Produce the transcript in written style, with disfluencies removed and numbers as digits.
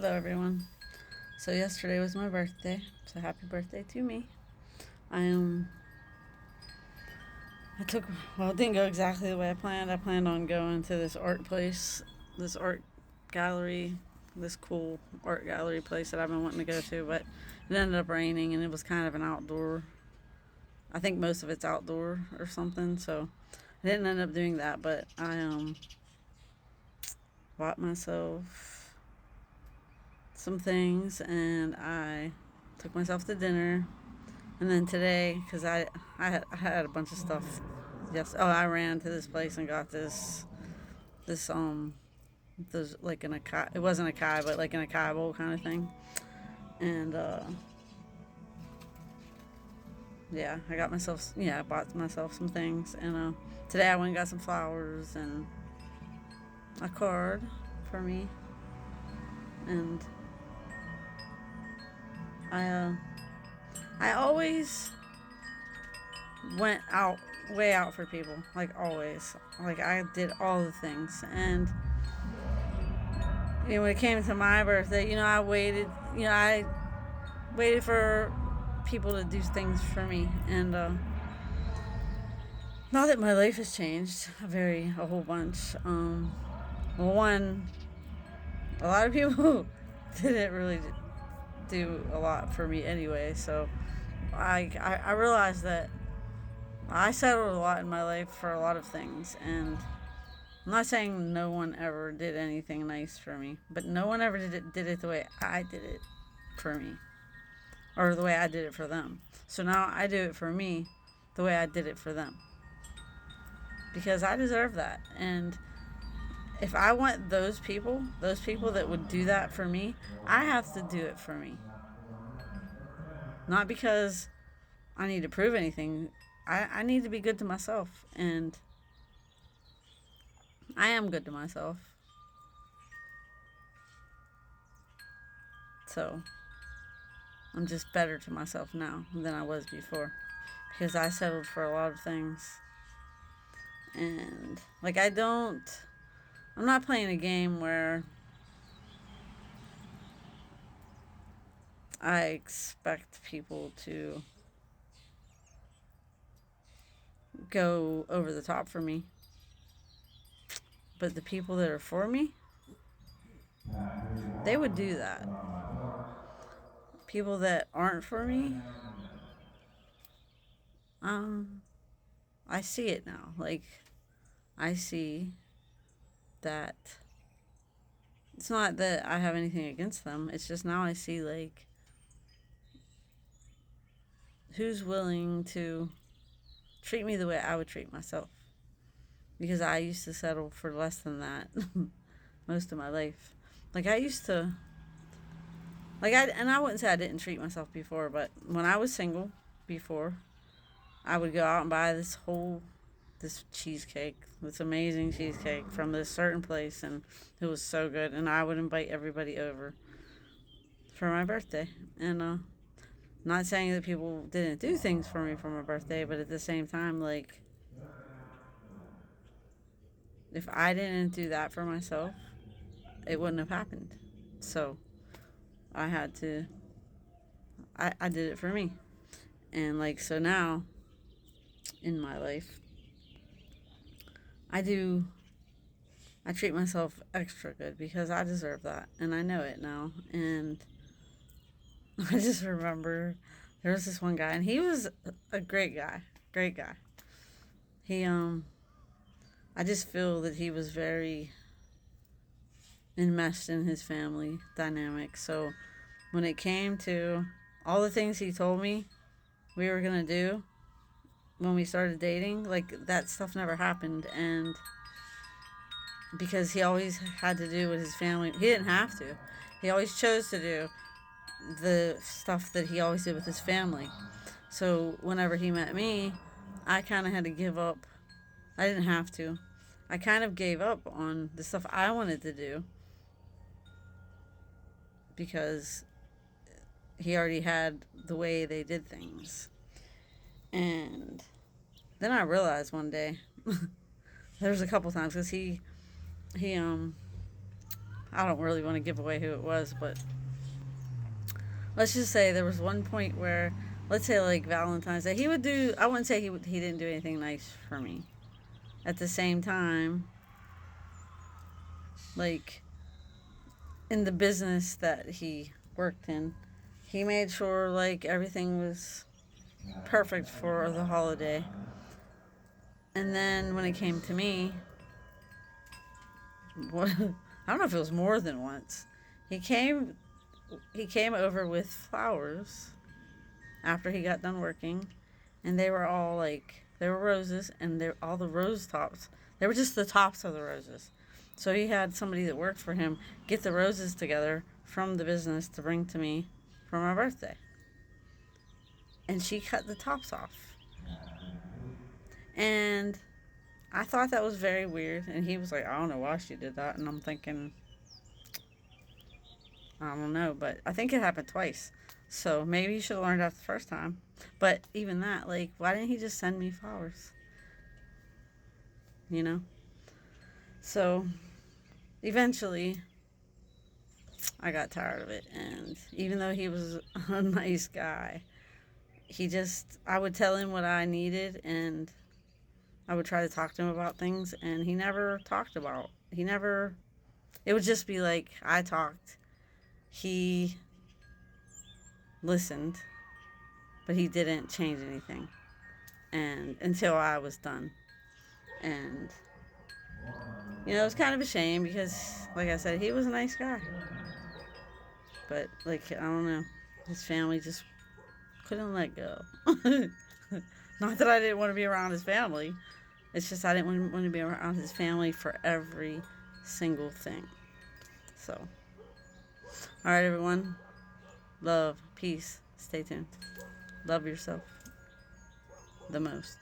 Hello, everyone. So yesterday was my birthday. So happy birthday to me. I I took well, it didn't go exactly the way I planned. I planned on going to this art place, this art gallery, this cool art gallery place that I've been wanting to go to, but it ended up raining and it was kind of an outdoor. I think most of it's outdoor or something. So I didn't end up doing that, but I bought myself some things and I took myself to dinner. And then today, because I had a bunch of stuff. Yes. Oh, I ran to this place and got this this like an acai. It wasn't a acai, but like an acai bowl kind of thing. And yeah, I bought myself some things. And today I went and got some flowers and a card for me. And I I always went out way out for people, like always. Like I did all the things. And when it came to my birthday, I waited. I waited for people to do things for me, and now that my life has changed a whole bunch. Well, one, a lot of people didn't really do a lot for me anyway. So I realized that I settled a lot in my life for a lot of things, and I'm not saying no one ever did anything nice for me, but no one ever did it the way I did it for me, or the way I did it for them. So now I do it for me the way I did it for them because I deserve that. And if I want those people that would do that for me, I have to do it for me. Not because I need to prove anything. I need to be good to myself. And I am good to myself. So I'm just better to myself now than I was before. Because I settled for a lot of things. And like I'm not playing a game where I expect people to go over the top for me. But the people that are for me, they would do that. People that aren't for me, um, I see it now. Like, I see that it's not that I have anything against them. It's just now I see, like, who's willing to treat me the way I would treat myself. Because I used to settle for less than that most of my life. Like, I used to, and I wouldn't say I didn't treat myself before, but when I was single before, I would go out and buy this cheesecake, this amazing cheesecake from this certain place, and it was so good. And I would invite everybody over for my birthday. And not saying that people didn't do things for me for my birthday, but at the same time, like, if I didn't do that for myself, it wouldn't have happened. So I had to, I did it for me. And like, so now in my life, I do I treat myself extra good because I deserve that and I know it now. And I just remember there was this one guy and he was a great guy. Great guy. He I just feel that he was very enmeshed in his family dynamic. So when it came to all the things he told me we were gonna do when we started dating, like that stuff never happened. And because he always had to do with his family, he didn't have to. He always chose to do the stuff that he always did with his family. So whenever he met me, I kind of had to give up. I didn't have to. I kind of gave up on the stuff I wanted to do because he already had the way they did things. And then I realized one day, there was a couple times because he I don't really want to give away who it was, but let's just say there was one point where, let's say like Valentine's Day, he would do. I wouldn't say he didn't do anything nice for me. At the same time, like in the business that he worked in, he made sure like everything was perfect for the holiday. And then when it came to me, I don't know if it was more than once. He came he came over with flowers after he got done working, and they were all like they were roses, and they all the rose tops. They were just the tops of the roses. So he had somebody that worked for him get the roses together from the business to bring to me for my birthday. And she cut the tops off. And I thought that was very weird. And he was like, I don't know why she did that. And I'm thinking, I don't know. But I think it happened twice. So maybe you should have learned that the first time. But even that, like, why didn't he just send me flowers? You know? So eventually, I got tired of it. And even though he was a nice guy, I would tell him what I needed, and I would try to talk to him about things, and it would just be like I talked. He listened, but he didn't change anything. And until I was done. And, it was kind of a shame because, like I said, he was a nice guy. But, like, I don't know. His family just couldn't let go. Not that I didn't want to be around his family. It's just I didn't want to be around his family for every single thing. So, all right, everyone. Love, peace. Stay tuned. Love yourself the most.